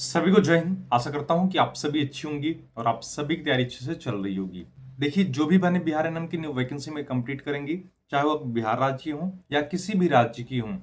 सभी को जय हिंद। आशा करता हूं कि आप सभी अच्छी होंगी और आप सभी की तैयारी अच्छे से चल रही होगी। देखिए, जो भी बहनें बिहार एनएम की न्यू वैकेंसी में कंप्लीट करेंगी, चाहे वो बिहार राज्य की हों या किसी भी राज्य की हों,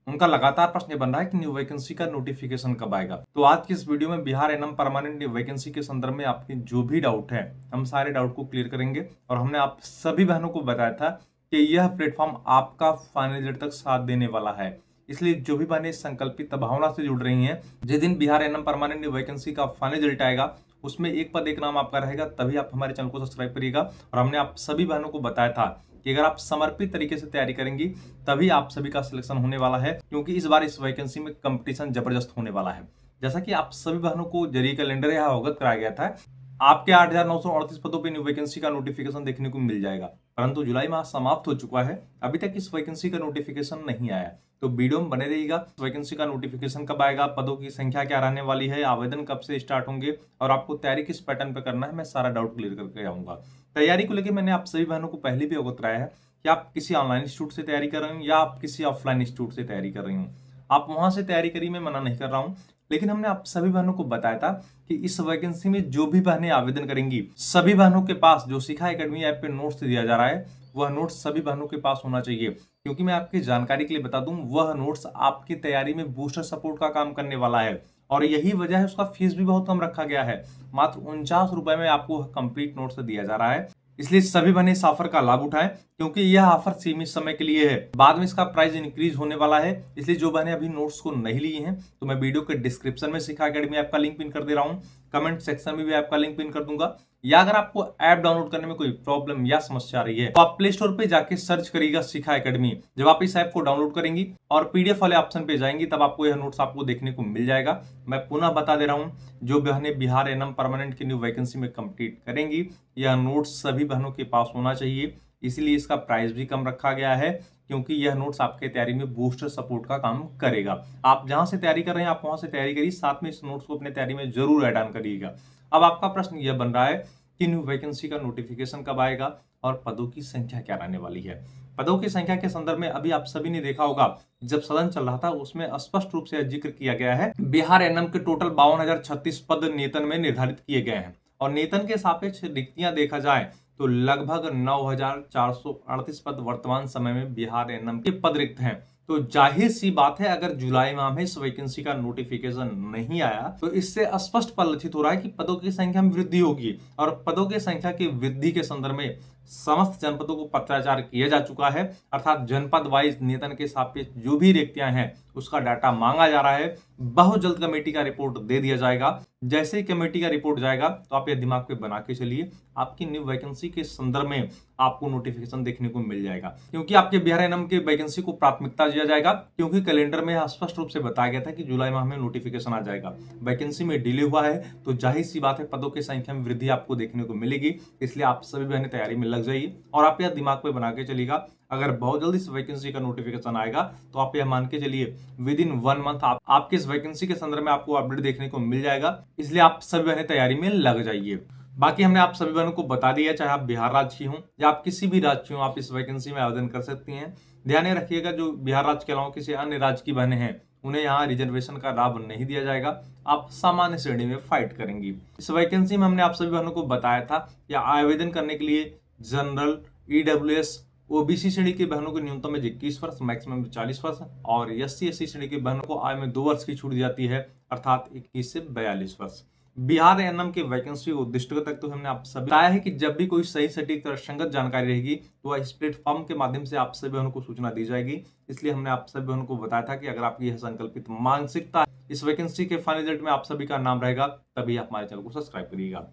उनका लगातार प्रश्न बन रहा है कि न्यू वैकेंसी का नोटिफिकेशन कब आएगा। तो आज की इस वीडियो में Bihar ANM permanent new vacancy के संदर्भ में आपके जो भी डाउट है, हम सारे डाउट को क्लियर करेंगे। और हमने आप सभी बहनों को बताया था कि यह प्लेटफॉर्म आपका फाइनल रिजल्ट तक साथ देने वाला है। इसलिए जो भी बहनें इस संकल्पित भावना से जुड़ रही हैं, जिस दिन बिहार एनएम परमानेंट वैकेंसी का फाइनल रिजल्ट आएगा, उसमें एक पद एक नाम आपका रहेगा, तभी आप हमारे चैनल को सब्सक्राइब करिएगा। और हमने आप सभी बहनों को बताया था कि अगर आप समर्पित तरीके से तैयारी करेंगी, तभी आप सभी का सिलेक्शन होने वाला है, क्योंकि इस बार इस वैकेंसी में कंपटीशन जबरदस्त होने वाला है। जैसा कि आप सभी बहनों को जरिए कैलेंडर यहाँ अवगत कराया गया था, आपके 8,938 पदों पर न्यू वैकेंसी का नोटिफिकेशन देखने को मिल जाएगा। परंतु जुलाई माह समाप्त हो चुका है, अभी तक इस वैकेंसी का नोटिफिकेशन नहीं आया। तो वीडियो में बने रहिएगा। वैकेंसी का नोटिफिकेशन कब आएगा, पदों की संख्या क्या रहने वाली है, आवेदन कब से स्टार्ट होंगे और आपको तैयारी किस पैटर्न पे करना है, मैं सारा डाउट क्लियर करके आऊंगा। तैयारी को लेकर मैंने आप सभी बहनों को पहले भी अवगत कराया है कि आप किसी ऑनलाइन इंस्टीट्यूट से तैयारी कर रहे हो या आप किसी ऑफलाइन इंस्टीट्यूट से तैयारी कर रही हूँ, आप वहां से तैयारी करिए, मैं मना नहीं कर रहा हूँ। लेकिन हमने आप सभी बहनों को बताया था कि इस वैकेंसी में जो भी बहनें आवेदन करेंगी, सभी बहनों के पास जो शिखा एकेडमी ऐप पे नोट्स दिया जा रहा है, वह नोट्स सभी बहनों के पास होना चाहिए। क्योंकि मैं आपकी जानकारी के लिए बता दूं, वह नोट्स आपकी तैयारी में बूस्टर सपोर्ट का काम करने वाला है। और यही वजह है उसका फीस भी बहुत कम रखा गया है। मात्र 49 रुपए में आपको कंप्लीट नोट्स दिया जा रहा है। इसलिए सभी बहनें इस ऑफर का लाभ उठाएं, क्योंकि यह ऑफर सीमित समय के लिए है, बाद में इसका प्राइस इंक्रीज होने वाला है। इसलिए जो बहनें अभी नोट्स को नहीं लिए हैं, तो मैं वीडियो के डिस्क्रिप्शन में शिखा एकेडमी ऐप का लिंक पिन कर दे रहा हूं, कमेंट सेक्शन में भी ऐप का लिंक पिन कर दूंगा। या अगर आपको ऐप डाउनलोड करने में कोई प्रॉब्लम या समस्या आ रही है, तो आप प्ले स्टोर पे जाके सर्च करिएगा शिखा एकेडमी। जब आप इस ऐप को डाउनलोड करेंगी और पीडीएफ वाले ऑप्शन पे जाएंगी, तब आपको यह नोट्स आपको देखने को मिल जाएगा। मैं पुनः बता दे रहा हूँ, जो बहनें बिहार एनएम परमानेंट की न्यू वैकेंसी में कंप्लीट करेंगी, यह नोट्स सभी बहनों के पास होना चाहिए। इसलिए इसका प्राइस भी कम रखा गया है, क्योंकि यह नोट्स आपके तैयारी में बूस्टर सपोर्ट का काम करेगा। आप जहां से तैयारी कर रहे हैं, आप वहां से तैयारी करिए, साथ में इस नोट्स को अपने तैयारी में जरूर ऐड ऑन करिएगा। अब आपका प्रश्न यह बन रहा है कि न्यू वैकेंसी का नोटिफिकेशन कब आएगा और पदों की संख्या क्या रहने वाली है। पदों की संख्या के संदर्भ में अभी आप सभी ने देखा होगा, जब सदन चल रहा था उसमें स्पष्ट रूप से जिक्र किया गया है, बिहार एनएम के टोटल 52,036 पद नेतन में निर्धारित किए गए हैं। और नेतन के सापेक्ष रिक्तियां देखा जाए तो लगभग 9,438 पद वर्तमान समय में बिहार एनएम के पद रिक्त हैं। तो जाहिर सी बात है, अगर जुलाई माह में इस वैकेंसी का नोटिफिकेशन नहीं आया, तो इससे स्पष्ट परिलक्षित हो रहा है कि पदों की संख्या में वृद्धि होगी। और पदों की संख्या की वृद्धि के संदर्भ में समस्त जनपदों को पत्राचार किया जा चुका है, अर्थात जनपद वाइज नेतन के सापेक्ष जो भी रिक्तियां हैं उसका डाटा मांगा जा रहा है। बहुत जल्द कमेटी का रिपोर्ट दे दिया जाएगा। जैसे ही कमेटी का रिपोर्ट जाएगा, तो आप यह दिमाग पे बना के चलिए, आपकी न्यू वैकेंसी के संदर्भ में आपको नोटिफिकेशन देखने को मिल जाएगा। क्योंकि आपके बिहार एनएम के वैकेंसी को प्राथमिकता दिया जाएगा, क्योंकि कैलेंडर में स्पष्ट रूप से बताया गया था कि जुलाई माह में नोटिफिकेशन आ जाएगा। वैकेंसी में डिले हुआ है, तो जाहिर सी बात है पदों की संख्या में वृद्धि आपको देखने को मिलेगी। इसलिए आप सभी बहनें तैयारी में लग जाइए और आप यह दिमाग पे बना के चलिएगा, अगर बहुत जल्दी इस वैकेंसी का नोटिफिकेशन आएगा, तो आप यह मान के चलिए विद इन 1 मंथ आपके इस वैकेंसी के संदर्भ में आपको अपडेट देखने को मिल जाएगा। इसलिए आप सभी बहनें तैयारी में लग जाइए। बाकी हमने आप सभी बहनों को बता दिया, चाहे आप बिहार राज्य की हों या आप किसी भी राज्य की हों, आप इस वैकेंसी में आवेदन कर सकती हैं। ध्यान रखिएगा, जो बिहार राज्य के अलावा किसी अन्य राज्य की बहनें हैं, उन्हें यहाँ रिजर्वेशन का लाभ नहीं दिया जाएगा। आप सामान्य श्रेणी में फाइट करेंगी। इस वैकेंसी में हमने आप सभी बहनों को बताया था कि आवेदन करने के लिए जनरल, ईडब्ल्यूएस, ओबीसी श्रेणी के बहनों को न्यूनतम एज 21 वर्ष, मैक्सिमम 40 वर्ष, और एससी श्रेणी के बहनों को आय में 2 वर्ष की छूट दी जाती है, अर्थात 21 से 42 वर्ष। बिहार एनएम के वैकेंसी उद्दिष्टों तक तो हमने आप सभी बताया है कि जब भी कोई सही सटीक संगत जानकारी रहेगी, तो वह इस प्लेटफॉर्म के माध्यम से आप सभी बहनों को सूचना दी जाएगी। इसलिए हमने आप सभी बहनों को बताया था कि अगर आपकी यह संकल्पित मानसिकता इस वैकेंसी के फाइनल रिजल्ट में आप सभी का नाम रहेगा, तभी आप हमारे चैनल को सब्सक्राइब करिएगा।